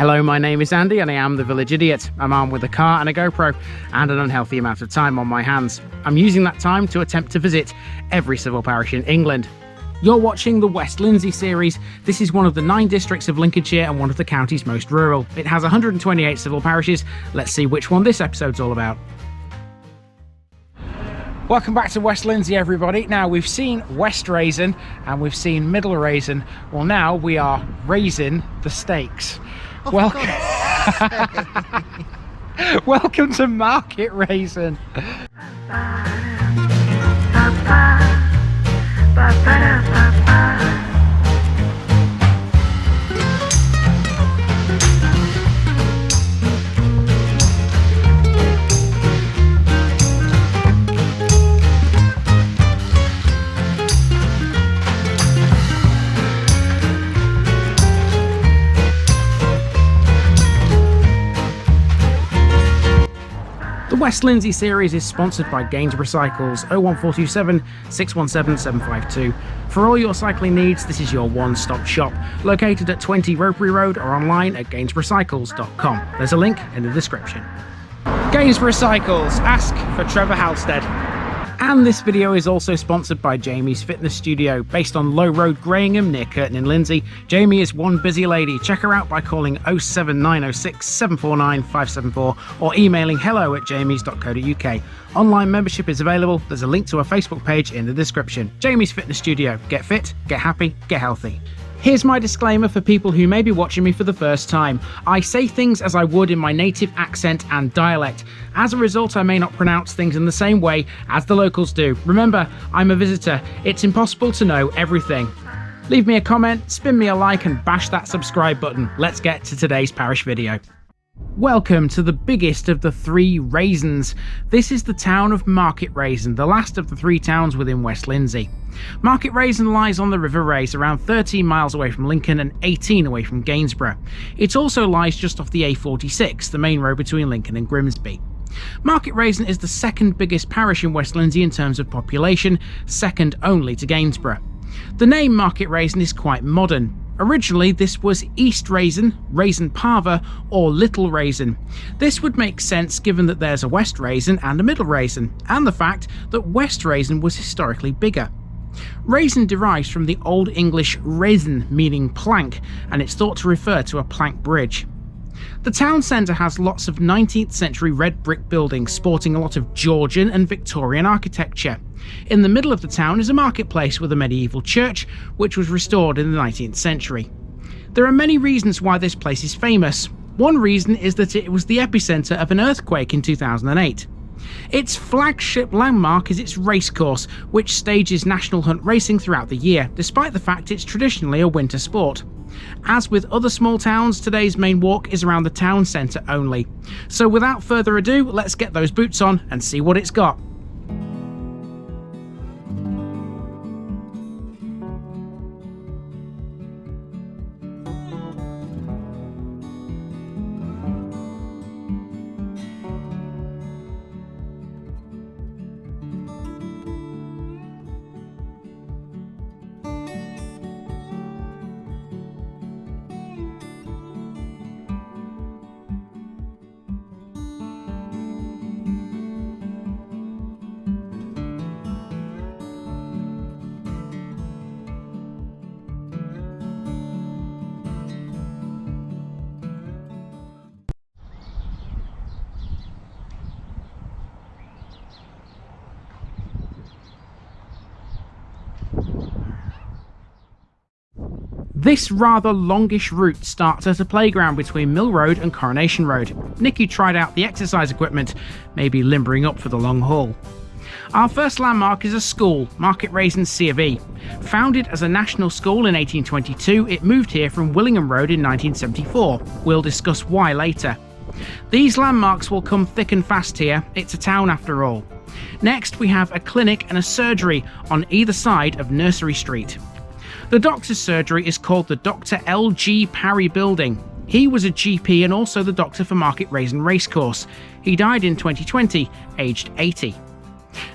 Hello, my name is Andy and I am the Village Idiot. I'm armed with a car and a GoPro and an unhealthy amount of time on my hands. I'm using that time to attempt to visit every civil parish in England. You're watching the West Lindsey series. This is one of the 9 districts of Lincolnshire and one of the county's most rural. It has 128 civil parishes. Let's see which one this episode's all about. Welcome back to West Lindsey, everybody. Now, we've seen West Rasen and we've seen Middle Rasen. Well, now we are raising the stakes. Oh, Welcome to Market Rasen. The West Lindsey series is sponsored by Gainsborough Cycles, 01427 617 752. For all your cycling needs, this is your one-stop shop, located at 20 Ropery Road or online at gainsboroughcycles.com. There's a link in the description. Gainsborough Cycles, ask for Trevor Halstead. And this video is also sponsored by Jamie's Fitness Studio, based on Low Road, Greyingham, near Curtin in Lindsey. Jamie is one busy lady. Check her out by calling 07906 749 574 or emailing hello@jamies.co.uk. Online membership is available. There's a link to her Facebook page in the description. Jamie's Fitness Studio. Get fit, get happy, get healthy. Here's my disclaimer for people who may be watching me for the first time. I say things as I would in my native accent and dialect. As a result, I may not pronounce things in the same way as the locals do. Remember, I'm a visitor. It's impossible to know everything. Leave me a comment, spin me a like and bash that subscribe button. Let's get to today's parish video. Welcome to the biggest of the 3 Rasens. This is the town of Market Rasen, the last of the 3 towns within West Lindsey. Market Rasen lies on the River Rase, around 13 miles away from Lincoln and 18 away from Gainsborough. It also lies just off the A46, the main road between Lincoln and Grimsby. Market Rasen is the 2nd biggest parish in West Lindsey in terms of population, second only to Gainsborough. The name Market Rasen is quite modern. Originally, this was East Rasen, Rasen Parva, or Little Rasen. This would make sense given that there's a West Rasen and a Middle Rasen, and the fact that West Rasen was historically bigger. Rasen derives from the Old English resen, meaning plank, and it's thought to refer to a plank bridge. The town centre has lots of 19th century red brick buildings sporting a lot of Georgian and Victorian architecture. In the middle of the town is a marketplace with a medieval church, which was restored in the 19th century. There are many reasons why this place is famous. One reason is that it was the epicentre of an earthquake in 2008. Its flagship landmark is its Racecourse, which stages national hunt racing throughout the year, despite the fact it's traditionally a winter sport. As with other small towns, today's main walk is around the town centre only. So without further ado, let's get those boots on and see what it's got. This rather longish route starts at a playground between Mill Road and Coronation Road. Nicky tried out the exercise equipment, maybe limbering up for the long haul. Our first landmark is a school, Market Rasen C of E. Founded as a national school in 1822, it moved here from Willingham Road in 1974. We'll discuss why later. These landmarks will come thick and fast here, it's a town after all. Next we have a clinic and a surgery on either side of Nursery Street. The doctor's surgery is called the Dr. L.G. Parry Building. He was a GP and also the doctor for Market Rasen Racecourse. He died in 2020, aged 80.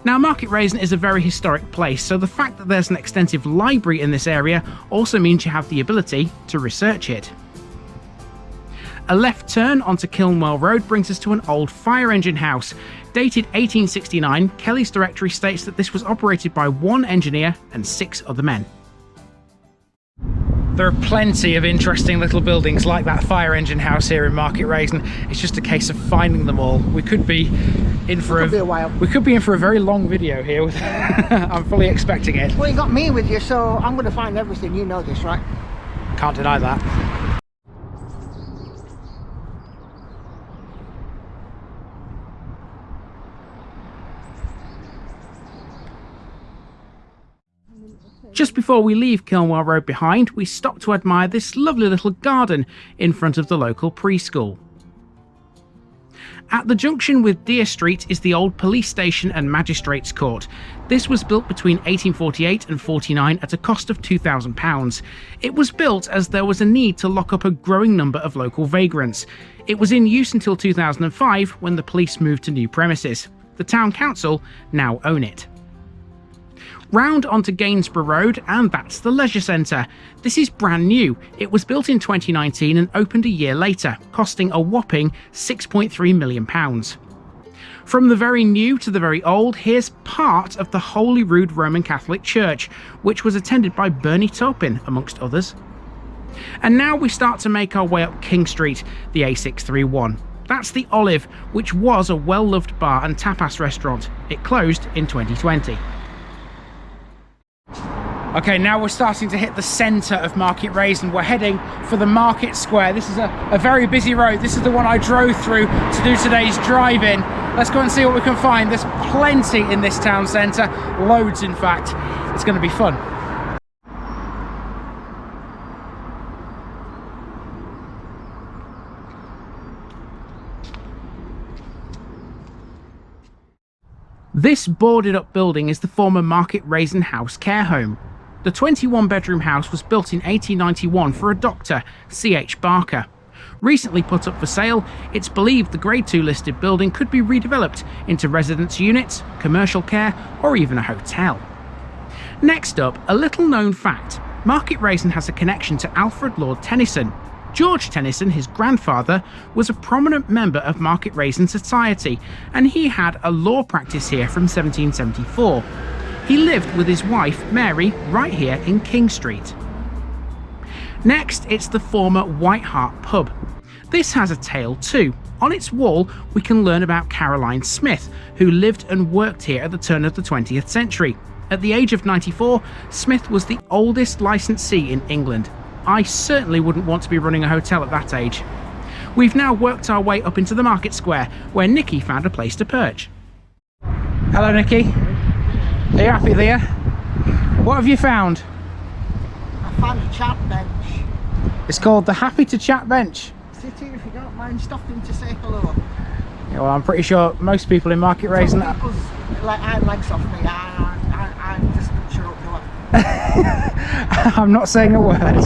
Now, Market Rasen is a very historic place, so the fact that there's an extensive library in this area also means you have the ability to research it. A left turn onto Kilnwell Road brings us to an old fire engine house. Dated 1869, Kelly's Directory states that this was operated by one engineer and 6 other men. There are plenty of interesting little buildings like that fire engine house here in Market Rasen. It's just a case of finding them all. We could be in for a while. We could be in for a very long video here. I'm fully expecting it. Well, you got me with you, so I'm going to find everything. You know this, right? Can't deny that. Just before we leave Kilnwell Road behind, we stop to admire this lovely little garden in front of the local preschool. At the junction with Deer Street is the old police station and magistrates court. This was built between 1848 and 49 at a cost of £2,000. It was built as there was a need to lock up a growing number of local vagrants. It was in use until 2005 when the police moved to new premises. The town council now own it. Round onto Gainsborough Road, and that's the leisure centre. This is brand new. It was built in 2019 and opened a year later, costing a whopping £6.3 million. From the very new to the very old, here's part of the Holyrood Roman Catholic Church, which was attended by Bernie Taupin, amongst others. And now we start to make our way up King Street, the A631. That's the Olive, which was a well-loved bar and tapas restaurant. It closed in 2020. Okay, now we're starting to hit the centre of Market Rasen. We're heading for the Market Square. This is a very busy road. This is the one I drove through to do today's drive-in. Let's go and see what we can find. There's plenty in this town centre, loads in fact. It's going to be fun. This boarded up building is the former Market Rasen House care home. The 21-bedroom house was built in 1891 for a doctor, C.H. Barker. Recently put up for sale, it's believed the Grade 2 listed building could be redeveloped into residence units, commercial care, or even a hotel. Next up, a little known fact. Market Rasen has a connection to Alfred Lord Tennyson. George Tennyson, his grandfather, was a prominent member of Market Rasen society, and he had a law practice here from 1774. He lived with his wife, Mary, right here in King Street. Next, it's the former White Hart pub. This has a tale too. On its wall, we can learn about Caroline Smith, who lived and worked here at the turn of the 20th century. At the age of 94, Smith was the oldest licensee in England. I certainly wouldn't want to be running a hotel at that age. We've now worked our way up into the Market Square, where Nikki found a place to perch. Hello, Nikki. Are you happy there? What have you found? I found a chat bench. It's called the Happy to Chat bench. Sit here if you don't mind stopping to say hello. Yeah, well, I'm pretty sure most people in Market Rasen... Some people's like legs off me. I'm just not sure up the I'm not saying a word.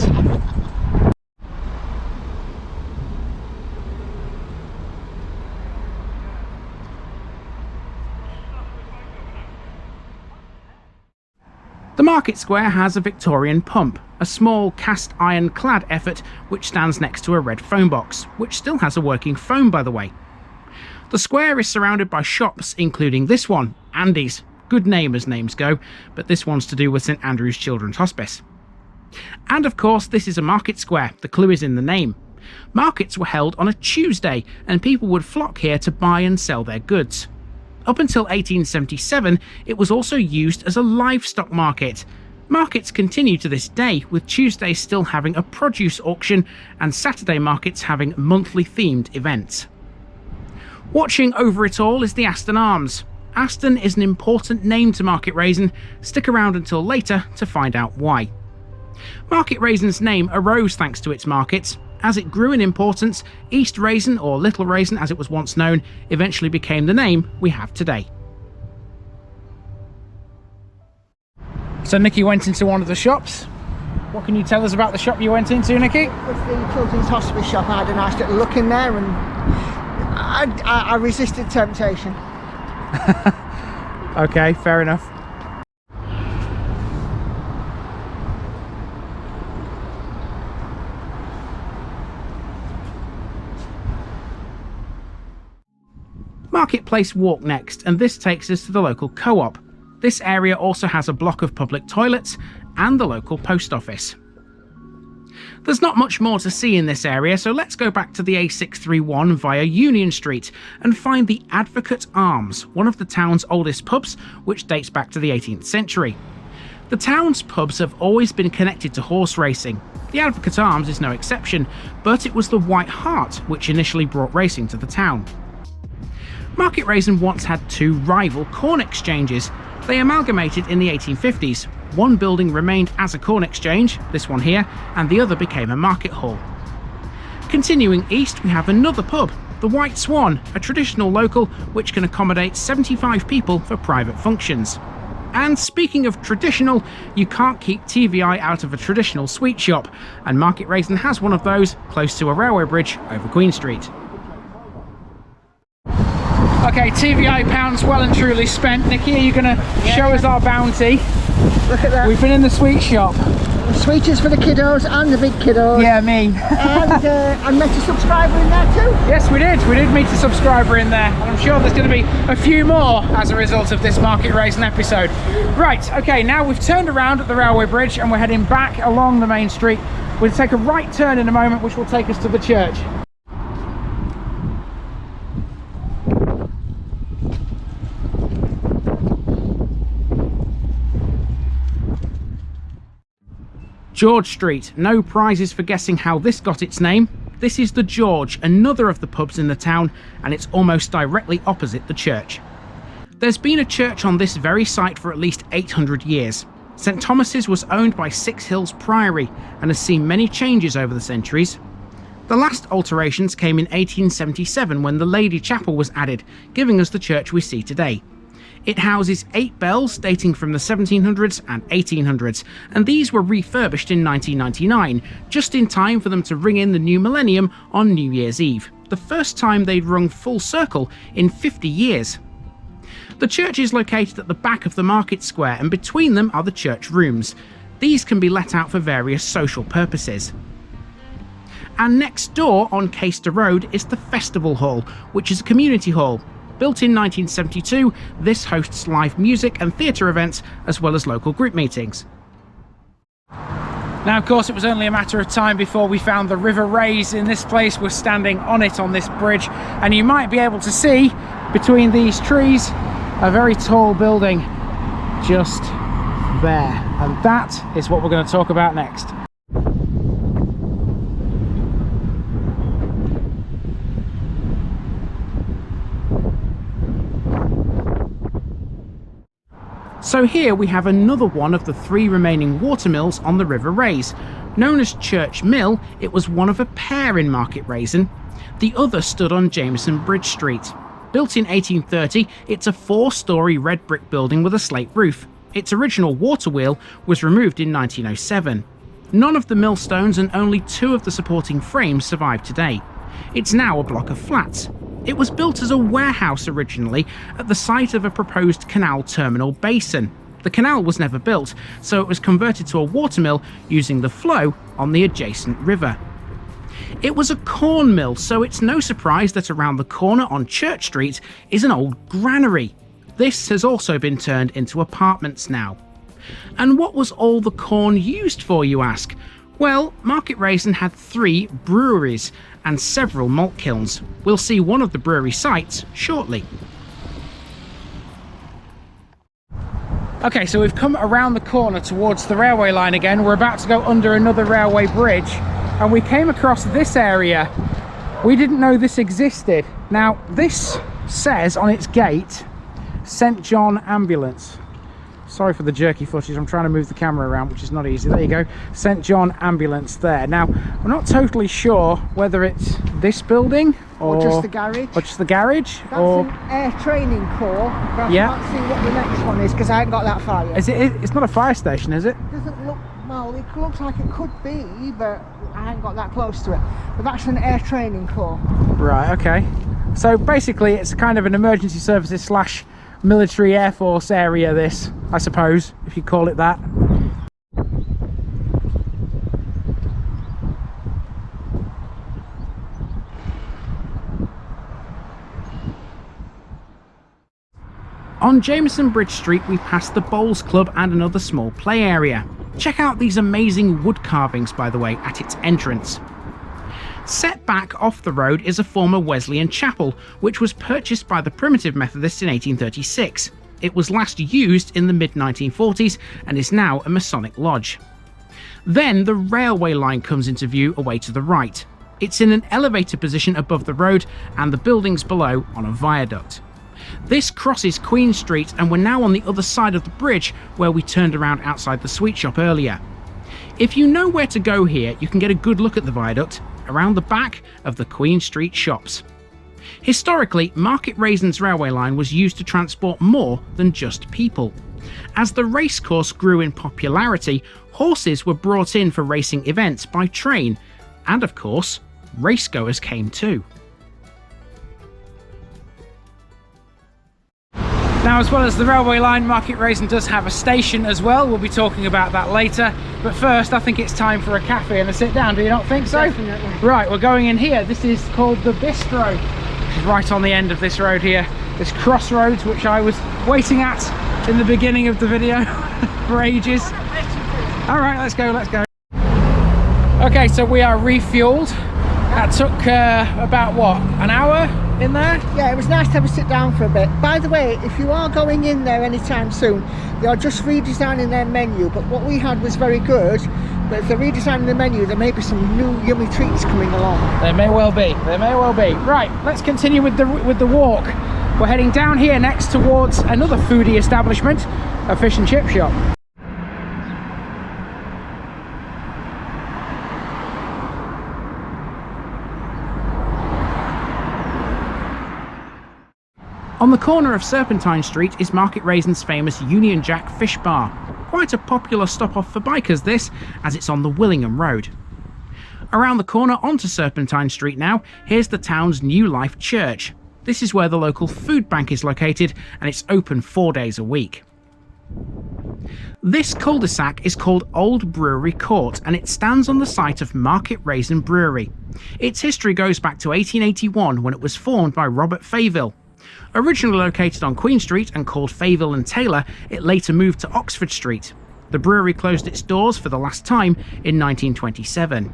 The Market Square has a Victorian pump, a small cast iron clad effort which stands next to a red phone box, which still has a working phone by the way. The square is surrounded by shops, including this one, Andy's. Good name as names go, but this one's to do with St Andrew's Children's Hospice. And of course this is a market square, the clue is in the name. Markets were held on a Tuesday and people would flock here to buy and sell their goods. Up until 1877, it was also used as a livestock market. Markets continue to this day, with Tuesdays still having a produce auction and Saturday markets having monthly themed events. Watching over it all is the Aston Arms. Aston is an important name to Market Rasen. Stick around until later to find out why. Market Rasen's name arose thanks to its markets. As it grew in importance, East Rasen, or Little Rasen as it was once known, eventually became the name we have today. So Nikki went into one of the shops. What can you tell us about the shop you went into, Nikki? It was the Children's Hospice shop. I had a nice little look in there and I resisted temptation. Okay, fair enough. Marketplace Walk next, and this takes us to the local co-op. This area also has a block of public toilets and the local post office. There's not much more to see in this area, so let's go back to the A631 via Union Street and find the Advocate Arms, one of the town's oldest pubs, which dates back to the 18th century. The town's pubs have always been connected to horse racing. The Advocate Arms is no exception, but it was the White Hart which initially brought racing to the town. Market Rasen once had two rival corn exchanges. They amalgamated in the 1850s. One building remained as a corn exchange, this one here, and the other became a market hall. Continuing east, we have another pub, the White Swan, a traditional local which can accommodate 75 people for private functions. And speaking of traditional, you can't keep TVI out of a traditional sweet shop, and Market Rasen has one of those close to a railway bridge over Queen Street. Okay, TVI pounds well and truly spent. Nikki, are you going to show us our bounty? Look at that. We've been in the sweet shop. Sweeties for the kiddos and the big kiddos. Yeah, me. And I met a subscriber in there too. Yes, we did. We did meet a subscriber in there. And I'm sure there's going to be a few more as a result of this Market Rasen episode. Right, okay, now we've turned around at the railway bridge and we're heading back along the main street. We'll take a right turn in a moment, which will take us to the church. George Street, no prizes for guessing how this got its name. This is the George, another of the pubs in the town, and it's almost directly opposite the church. There's been a church on this very site for at least 800 years. St Thomas's was owned by Six Hills Priory and has seen many changes over the centuries. The last alterations came in 1877 when the Lady Chapel was added, giving us the church we see today. It houses 8 bells dating from the 1700s and 1800s, and these were refurbished in 1999, just in time for them to ring in the new millennium on New Year's Eve, the first time they'd rung full circle in 50 years. The church is located at the back of the market square, and between them are the church rooms. These can be let out for various social purposes. And next door on Caister Road is the Festival Hall, which is a community hall. Built in 1972, this hosts live music and theatre events as well as local group meetings. Now, of course, it was only a matter of time before we found the River Rase in this place. We're standing on it on this bridge, and you might be able to see between these trees a very tall building just there, and that is what we're going to talk about next. So here we have another one of the 3 remaining watermills on the River Rase. Known as Church Mill, it was one of a pair in Market Rasen. The other stood on Jameson Bridge Street. Built in 1830, it's a 4-storey red brick building with a slate roof. Its original water wheel was removed in 1907. None of the millstones and only 2 of the supporting frames survive today. It's now a block of flats. It was built as a warehouse originally at the site of a proposed canal terminal basin. The canal was never built, so it was converted to a watermill using the flow on the adjacent river. It was a corn mill, so it's no surprise that around the corner on Church Street is an old granary. This has also been turned into apartments now. And what was all the corn used for, you ask? Well, Market Rasen had 3 breweries and several malt kilns. We'll see one of the brewery sites shortly. Okay, so we've come around the corner towards the railway line again. We're about to go under another railway bridge, and we came across this area. We didn't know this existed. Now, this says on its gate, St John Ambulance. Sorry for the jerky footage, I'm trying to move the camera around, which is not easy. There you go, St John Ambulance there. Now, we're not totally sure whether it's this building or just the garage. Or just the garage. That's an air training corps. But Yeah. I can't see what the next one is because I haven't got that far yet. Is it? It's not a fire station, is it? It doesn't look, well, it looks like it could be, but I haven't got that close to it. But that's an air training corps. Right, okay. So basically it's kind of an emergency services / military air force area, this, I suppose, if you call it that. On Jameson Bridge Street we pass the Bowls Club and another small play area. Check out these amazing wood carvings, by the way, at its entrance. Set back off the road is a former Wesleyan chapel, which was purchased by the Primitive Methodists in 1836. It was last used in the mid-1940s and is now a Masonic lodge. Then the railway line comes into view away to the right. It's in an elevated position above the road and the buildings below on a viaduct. This crosses Queen Street and we're now on the other side of the bridge where we turned around outside the sweet shop earlier. If you know where to go here, you can get a good look at the viaduct around the back of the Queen Street shops. Historically, Market Rasen's railway line was used to transport more than just people. As the racecourse grew in popularity, horses were brought in for racing events by train, and of course, racegoers came too. Now, as well as the railway line, Market Rasen does have a station as well. We'll be talking about that later. But first, I think it's time for a cafe and a sit down. Do you not think so? Definitely. Right, we're going in here. This is called the Bistro, which is right on the end of this road here. This crossroads, which I was waiting at in the beginning of the video for ages. All right, let's go, let's go. Okay, so we are refueled. That took about, what, an hour in there? Yeah, it was nice to have a sit down for a bit. By the way, if you are going in there anytime soon, they are just redesigning their menu, but what we had was very good. But if they're redesigning the menu, there may be some new yummy treats coming along. There may well be, there may well be. Right, let's continue with the walk. We're heading down here next towards another foodie establishment, a fish and chip shop. On the corner of Serpentine Street is Market Rasen's famous Union Jack Fish Bar. Quite a popular stop-off for bikers this, as it's on the Willingham Road. Around the corner onto Serpentine Street now, here's the town's New Life Church. This is where the local food bank is located, and it's open 4 days a week. This cul-de-sac is called Old Brewery Court, and it stands on the site of Market Rasen Brewery. Its history goes back to 1881, when it was formed by Robert Fayville. Originally located on Queen Street and called Fayville and Taylor, it later moved to Oxford Street. The brewery closed its doors for the last time in 1927.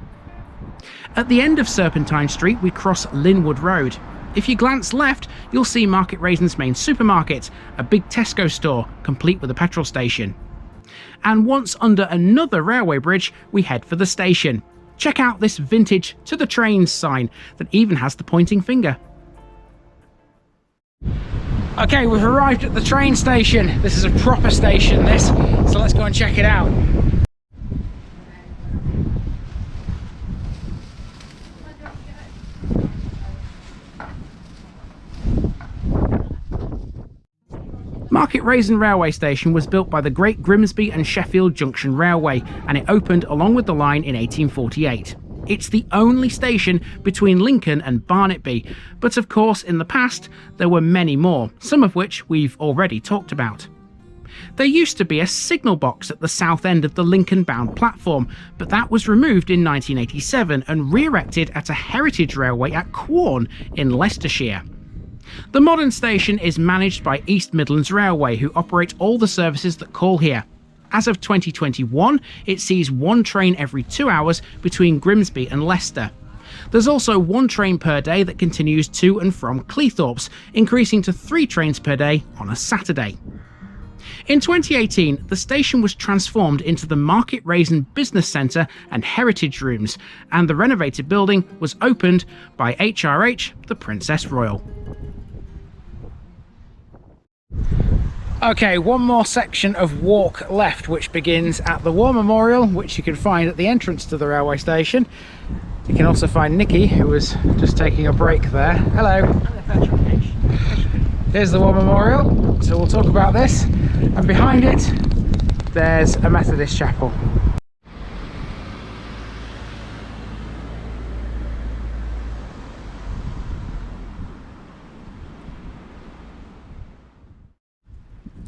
At the end of Serpentine Street, we cross Linwood Road. If you glance left, you'll see Market Rasen's main supermarket, a big Tesco store, complete with a petrol station. And once under another railway bridge, we head for the station. Check out this vintage "To the Trains" sign that even has the pointing finger. Okay, we've arrived at the train station. This is a proper station, this, so let's go and check it out. Market Rasen Railway Station was built by the Great Grimsby and Sheffield Junction Railway, and it opened along with the line in 1848. It's the only station between Lincoln and Barnetby, but of course in the past there were many more, some of which we've already talked about. There used to be a signal box at the south end of the Lincoln-bound platform, but that was removed in 1987 and re-erected at a heritage railway at Quorn in Leicestershire. The modern station is managed by East Midlands Railway, who operate all the services that call here. As of 2021, it sees one train every 2 hours between Grimsby and Leicester. There's also one train per day that continues to and from Cleethorpes, increasing to 3 trains per day on a Saturday. In 2018, the station was transformed into the Market Rasen Business Centre and Heritage Rooms, and the renovated building was opened by HRH, the Princess Royal. Okay, one more section of walk left, which begins at the War Memorial, which you can find at the entrance to the railway station. You can also find Nikki, who was just taking a break there. Hello. Here's the War Memorial, so we'll talk about this. And behind it, there's a Methodist chapel.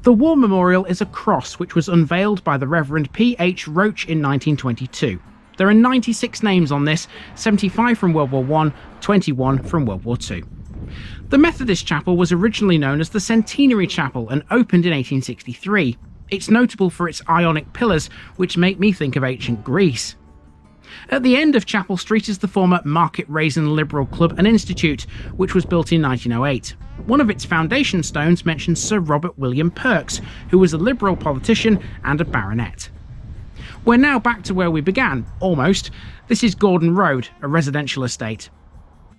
The War Memorial is a cross which was unveiled by the Reverend P.H. Roach in 1922. There are 96 names on this, 75 from World War I, 21 from World War II. The Methodist chapel was originally known as the Centenary Chapel and opened in 1863. It's notable for its Ionic pillars, which make me think of ancient Greece. At the end of Chapel Street is the former Market Rasen Liberal Club and Institute, which was built in 1908. One of its foundation stones mentions Sir Robert William Perks, who was a Liberal politician and a baronet. We're now back to where we began, almost. This is Gordon Road, a residential estate.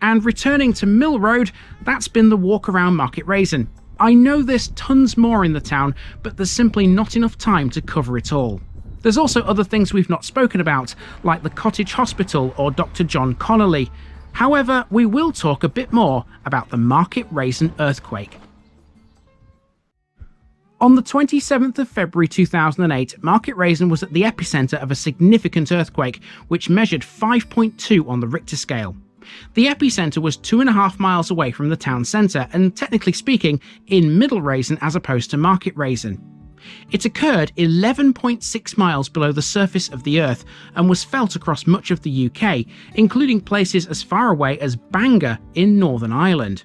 And returning to Mill Road, that's been the walk around Market Rasen. I know there's tons more in the town, but there's simply not enough time to cover it all. There's also other things we've not spoken about, like the Cottage Hospital or Dr. John Connolly. However, we will talk a bit more about the Market Rasen earthquake. On the 27th of February 2008, Market Rasen was at the epicentre of a significant earthquake, which measured 5.2 on the Richter scale. The epicentre was 2.5 miles away from the town centre, and technically speaking, in Middle Rasen as opposed to Market Rasen. It occurred 11.6 miles below the surface of the Earth and was felt across much of the UK, including places as far away as Bangor in Northern Ireland.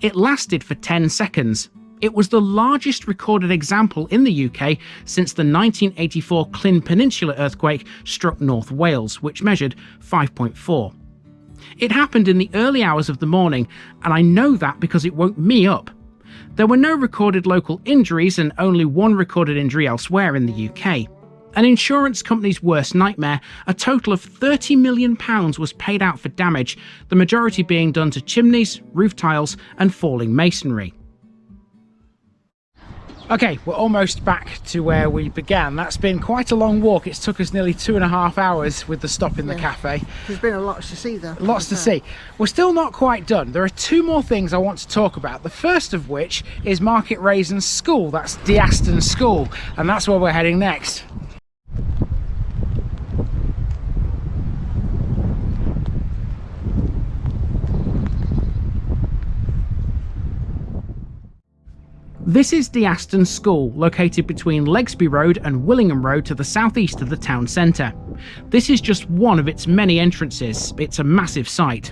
It lasted for 10 seconds. It was the largest recorded example in the UK since the 1984 Klin Peninsula earthquake struck North Wales, which measured 5.4. It happened in the early hours of the morning, and I know that because it woke me up. There were no recorded local injuries and only one recorded injury elsewhere in the UK. An insurance company's worst nightmare, a total of £30 million was paid out for damage, the majority being done to chimneys, roof tiles and falling masonry. Okay, we're almost back to where we began. That's been quite a long walk. It's took us nearly 2.5 hours with the stop in the cafe. There's been a lot to see though. Lots to see. We're still not quite done. There are two more things I want to talk about. The first of which is Market Rasen School. That's Deaston School, and that's where we're heading next. This is Deaston School, located between Legsby Road and Willingham Road to the southeast of the town centre. This is just one of its many entrances. It's a massive site.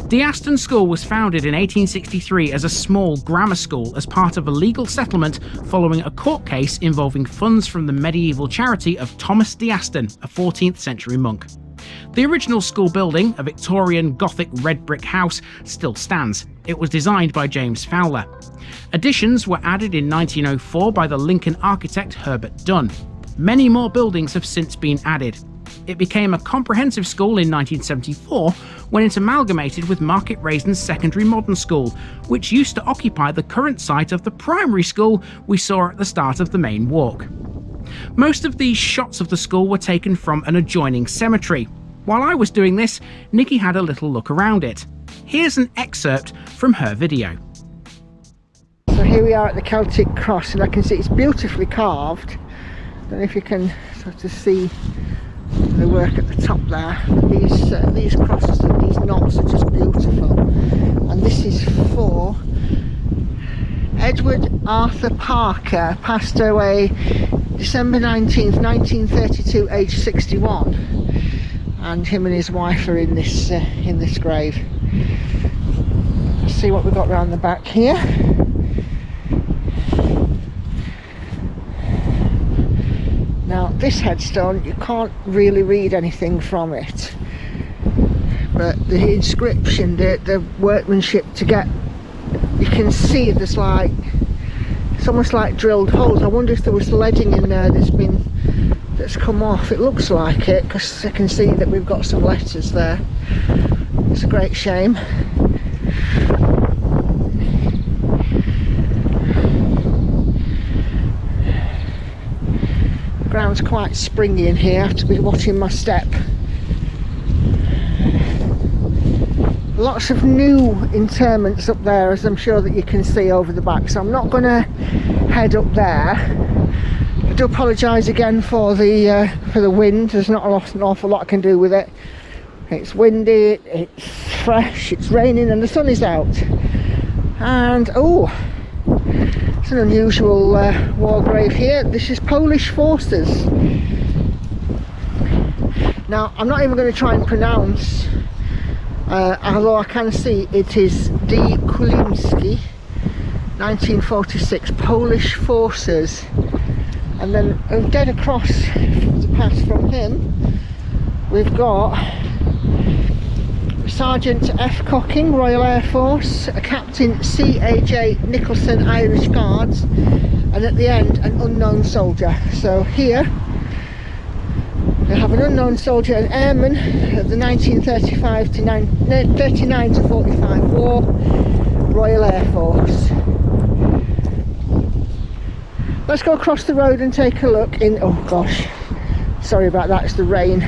Deaston School was founded in 1863 as a small grammar school as part of a legal settlement following a court case involving funds from the medieval charity of Thomas Deaston, a 14th century monk. The original school building, a Victorian Gothic red brick house, still stands. It was designed by James Fowler. Additions were added in 1904 by the Lincoln architect Herbert Dunn. Many more buildings have since been added. It became a comprehensive school in 1974 when it amalgamated with Market Rasen's secondary modern school, which used to occupy the current site of the primary school we saw at the start of the main walk. Most of these shots of the school were taken from an adjoining cemetery. While I was doing this, Nikki had a little look around it. Here's an excerpt from her video. So here we are at the Celtic cross, and I can see it's beautifully carved. I don't know if you can sort of see the work at the top there. These crosses and these knots are just beautiful. And this is for Edward Arthur Parker, passed away December 19th, 1932, aged 61. And him and his wife are in this grave. Let's see what we've got around the back here. Now this headstone, you can't really read anything from it, but the inscription, the workmanship to get, you can see there's like, it's almost like drilled holes. I wonder if there was leading in there that's come off. It looks like it, because I can see that we've got some letters there. It's a great shame. The ground's quite springy in here. I have to be watching my step. Lots of new interments up there, as I'm sure that you can see over the back, so I'm not going to head up there. I do apologise again for the wind. There's not an awful lot I can do with it. It's windy, it's fresh, it's raining, and the sun is out. And oh, it's an unusual war grave here. This is Polish forces. Now I'm not even going to try and pronounce although I can see it is D. Kulinski, 1946, Polish forces. And then dead across the path from him, we've got Sergeant F. Cocking, Royal Air Force, a Captain C.A.J. Nicholson, Irish Guards, and at the end an unknown soldier. So here we have an unknown soldier, an airman of the 1939 to 45 war, Royal Air Force. Let's go across the road and take a look in, oh gosh, sorry about that, it's the rain.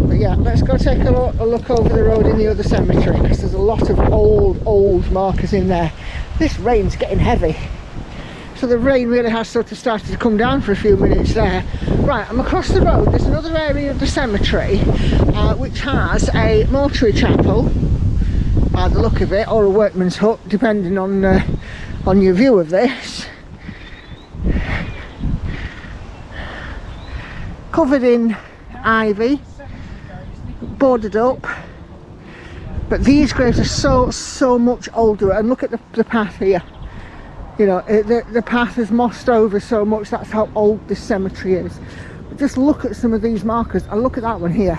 But yeah, let's go take a look over the road in the other cemetery, because there's a lot of old markers in there. This rain's getting heavy. So the rain really has sort of started to come down for a few minutes there. Right, I'm across the road. There's another area of the cemetery which has a mortuary chapel, by the look of it, or a workman's hut, depending on your view of this. Covered in ivy, boarded up, but these graves are so much older. And look at the path here. You know, the path has mossed over so much. That's how old this cemetery is. But just look at some of these markers, and look at that one here.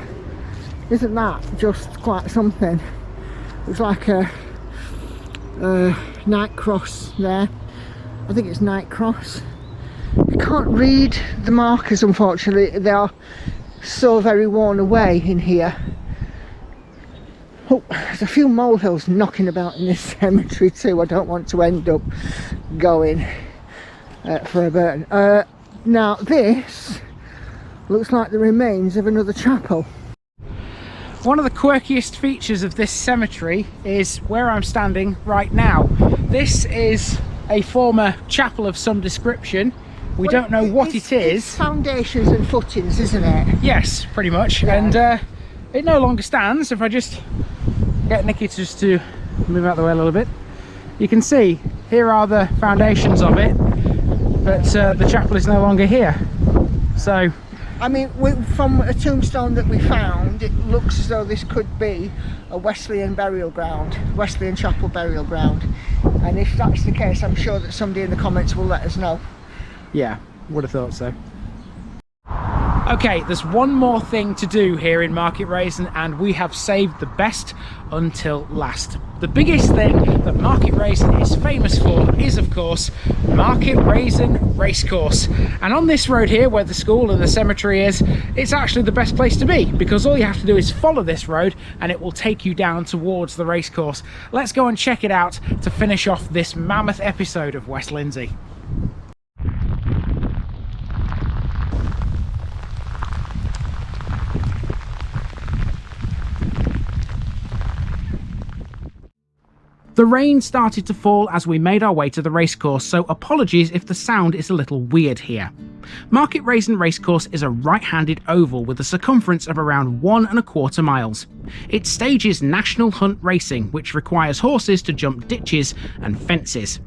Isn't that just quite something? It's like a night cross there. I think it's night cross. You can't read the markers, unfortunately. They are so very worn away in here. Oh, there's a few molehills knocking about in this cemetery too. I don't want to end up going for a burn. Now this looks like the remains of another chapel. One of the quirkiest features of this cemetery is where I'm standing right now. This is a former chapel of some description. We don't know what it is. It's foundations and footings, isn't it? Yes, pretty much. Yeah. And it no longer stands. If I just get Nikki just to move out the way a little bit, you can see here are the foundations of it, but the chapel is no longer here. So I mean, from a tombstone that we found, it looks as though this could be a Wesleyan burial ground, Wesleyan chapel burial ground. And if that's the case, I'm sure that somebody in the comments will let us know. Yeah, would have thought so. Okay, there's one more thing to do here in Market Rasen, and we have saved the best until last. The biggest thing that Market Rasen is famous for is, of course, Market Rasen Racecourse. And on this road here, where the school and the cemetery is, it's actually the best place to be, because all you have to do is follow this road and it will take you down towards the racecourse. Let's go and check it out to finish off this mammoth episode of West Lindsey. The rain started to fall as we made our way to the racecourse, so apologies if the sound is a little weird here. Market Rasen Racecourse is a right-handed oval with a circumference of around 1¼ miles. It stages national hunt racing, which requires horses to jump ditches and fences.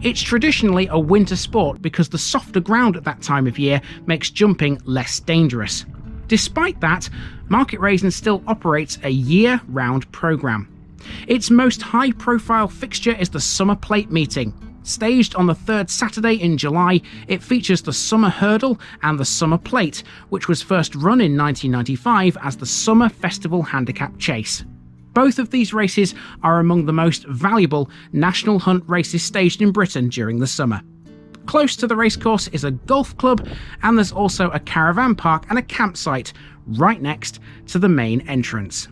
It's traditionally a winter sport because the softer ground at that time of year makes jumping less dangerous. Despite that, Market Rasen still operates a year-round programme. Its most high-profile fixture is the Summer Plate Meeting. Staged on the third Saturday in July, it features the Summer Hurdle and the Summer Plate, which was first run in 1995 as the Summer Festival Handicap Chase. Both of these races are among the most valuable national hunt races staged in Britain during the summer. Close to the racecourse is a golf club, and there's also a caravan park and a campsite right next to the main entrance.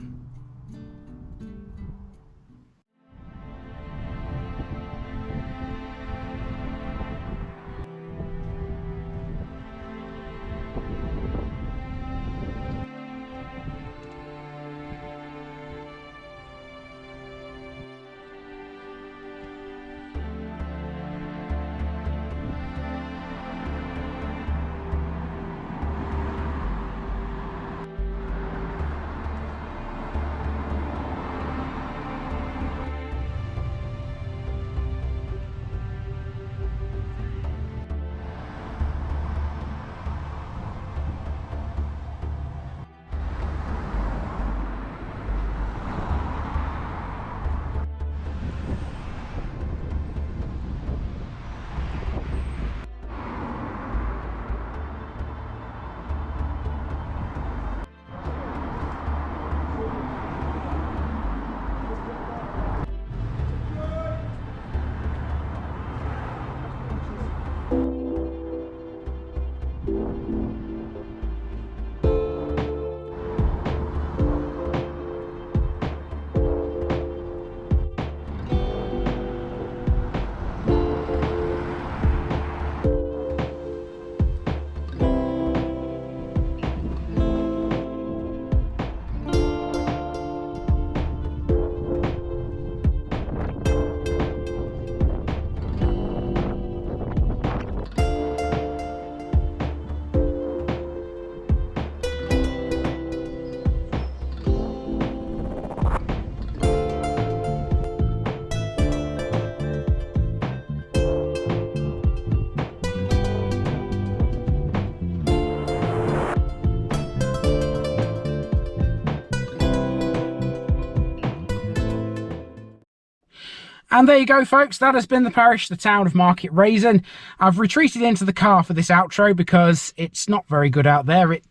And there you go, folks. That has been the parish, the town of Market Rasen. I've retreated into the car for this outro because it's not very good out there. It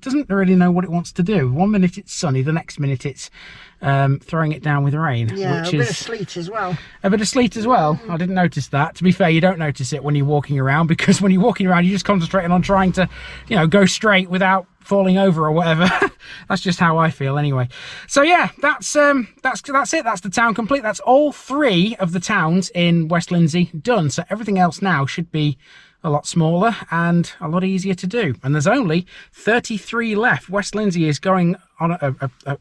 doesn't really know what it wants to do. 1 minute it's sunny, the next minute it's throwing it down with rain. Yeah, which a bit is of sleet as well. A bit of sleet as well. I didn't notice that. To be fair, you don't notice it when you're walking around, because when you're walking around, you're just concentrating on trying to, you know, go straight without falling over or whatever. That's just how I feel anyway. So yeah, that's it. That's the town complete. That's all 3 of the towns in West Lindsey done. So everything else now should be a lot smaller and a lot easier to do. And there's only 33 left. West Lindsey is going on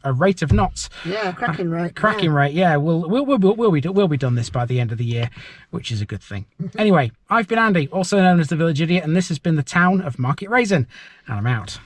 a rate of knots. Yeah, cracking rate. Cracking rate. Yeah, we'll be done this by the end of the year, which is a good thing. Anyway, I've been Andy, also known as the Village Idiot, and this has been the town of Market Rasen, and I'm out.